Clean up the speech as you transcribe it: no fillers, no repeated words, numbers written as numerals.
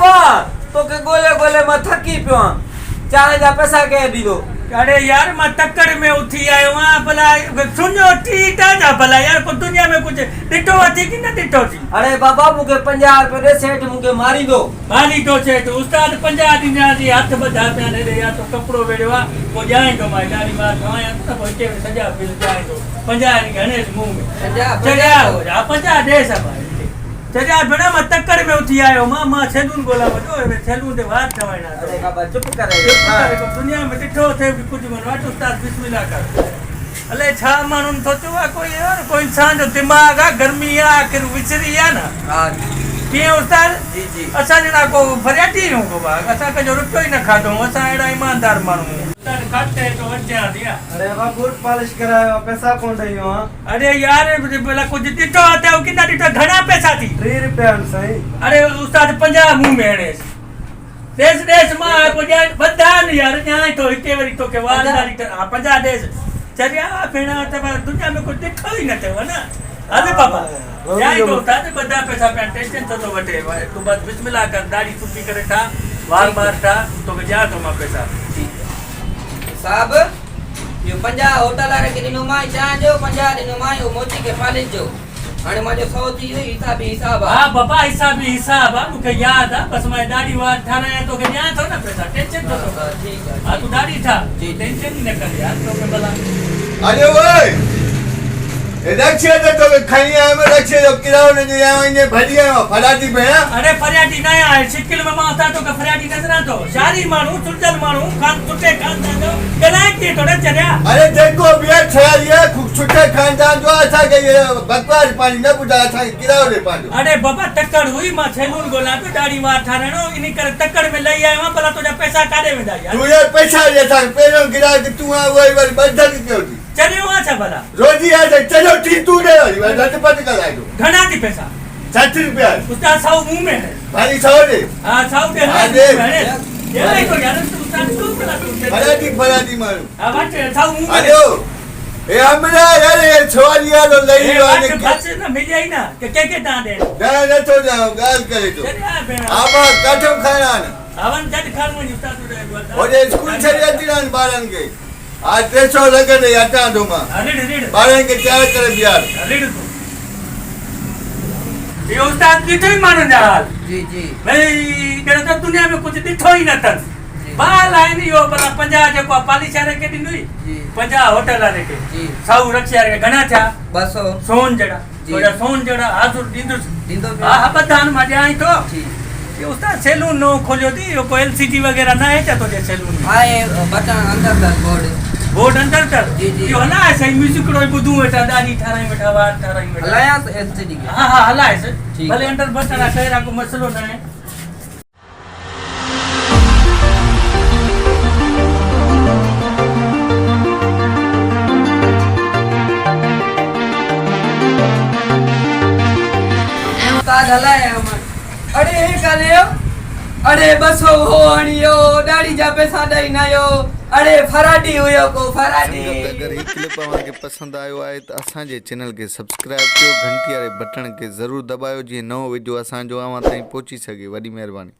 बाबा तो के गोले गोले में थकी पियो चाहे जा पैसा के दी दो। अरे यार मैं टक्कर में उठी आयो वहां भला सुनो टीटा जा भला यार को दुनिया में कुछ डिटो थी कि ना डिटो थी। अरे बाबा मुके 50 रुपए दे सेठ मुके मारी दो सेठ उस्ताद 50 दिन जी हाथ बधा पे ने दे या तो कपड़ो वेड़वा को जाए तो माई गाड़ी बात हवाया तो कोई सजा बिल जाए तो 50 नि गणेश मुंह में सजा हो जा 50 दे सब सजा बड़ा मैं टक्कर में उठी आयो मां सैलून बोला बजो ए सैलून दे बात थवाना। अरे बाबा चुप करे दुनिया में डिठो थे भी कुछ मन वाट उस्ताद बिस्मिल्लाह कर अले छा मानुन सोचो आ कोई यार कोई इंसान जो दिमाग आ गर्मी आ आखिर विचरी आ ना। हां के उस्ताद जी जी अच्छा जना को फरियाटी नु को बाग अच्छा के जो रुपयो ही न खादो असा एड़ा ईमानदार मानु उस्ताद खाते तो वज्जा दिया। अरे बाबा बूट पॉलिश करायो पैसा कोन दइयो। अरे यार बोला कुछ डिठो आते कितना डिठो घणा पैसा थी 3 रुपया सही। अरे उस्ताद 50 मुंह में हणे देश मां को जान बदान यार न्याय तो हिते वरी तो के वालदारी 50 देश चरिया भेणा त दुनिया में कुछ दिखो ही न थे ना। अरे बाबा जाई तो ताते बदा पैसा पे टेंशन तो वटे तू बस बिस्मिल्लाह कर दाढ़ी टुपी करे था वार मार था तो के जा तो मा पैसा साहब यो 50 होटल रे के दिनो माई चा जो 50 दिनो माई ओ मोती के पालिश जो हाने माजो 100 थी हिसाब हां बाबा हिसाब मुके याद आ बस मैं दाढ़ी वार थाना तो के जा तो ना पैसा टेंशन तो ठीक है हां तू दाढ़ी था टेंशन न कर यार तो के भला अरे ओए ए रक्षे तो खनिया में रक्षे जो किराओ ने जो आने भजिया फराटी पे। अरे फरियाटी नहीं आए शिकिल में माता तो का फरियाटी नजर आ तो शादी मानू सुलझल मानू खान छुट्टे खानदान जो गलाय के थोड़ा चरिया। अरे देखो बिया छयारिया छुट्टे खानदान जो अच्छा के ये बकवास पानी न बुझा अच्छा किराओ रे पानी। अरे बाबा टक्कर हुई मां सैलून गोला पे दाढ़ी वार थारणो इनी कर टक्कर में लई आया भला तुझा पैसा काडे में दा यार। तू ये पैसा ले था पेरो गिरा के तू आ वही वाली बंधन क्यों थी चलियो अच्छा भला रोजी आ चलो ठीक तू दे वाली बात पता कर आई तो घना थी पैसा 60 रुपया उस्ताद 100 मुंह में है भाई 100 दे। हां 100 दे हां दे ये नहीं तो यार तू उस्ताद तू भला फराटी मारू हां बात 100 मुंह में। अरे ए हमरा यार ये छोरिया तो लई वाने के बस ना मिल जाई ना के दा दे ना तो जाओ गाल करे तो चलिया बेना आप काठो खाना अवन जट खान में उस्ताद रे और ये स्कूल छरिया तिरान बारन के आज 300 लगे ने याता दो मां अरे बारन के तैयार करे बियार अरे ये उस्ताद दिठो ही मानो जाल जी जी भाई केड़ा तो दुनिया में कुछ दिठो ही न तन बाल आइन यो बला 50 जो को पालिश रे के दिनुई 50 होटल रे के जी 100 रक्षा रे घणा था 200 सोन जड़ा तो सोन जड़ा हाजुर दिंदो हां बदान मा जाई तो ये उस्ताद सैलून नो खोलियो दी यो को एलसीडी वगैरह ना है चा तो जे सैलून हां बटन अंदर दा बोर्ड अंदर कर जी जी यो हला है सही म्यूजिक रो बुदू बेटा दानी ठाराई बेटा वार ठाराई बेटा हलाया तो एलसीडी के हां हला है सर भले अंदर बटन आ कहरा को मसलो ना है। उस्ताद हलाया हम अरे हे काले अरे बसो हो अणियो दाढ़ी जा पैसा दई ना यो अरे फराटी हुयो को फराटी। अगर ये क्लिप अवांखे पसंद आयो है तो असांजे चैनल के सब्सक्राइब कयो घंटी वाले बटन के जरूर दबायो जी नओ वीडियो असांजो अवां ताईं पहुंची सके। वॾी महिरबानी।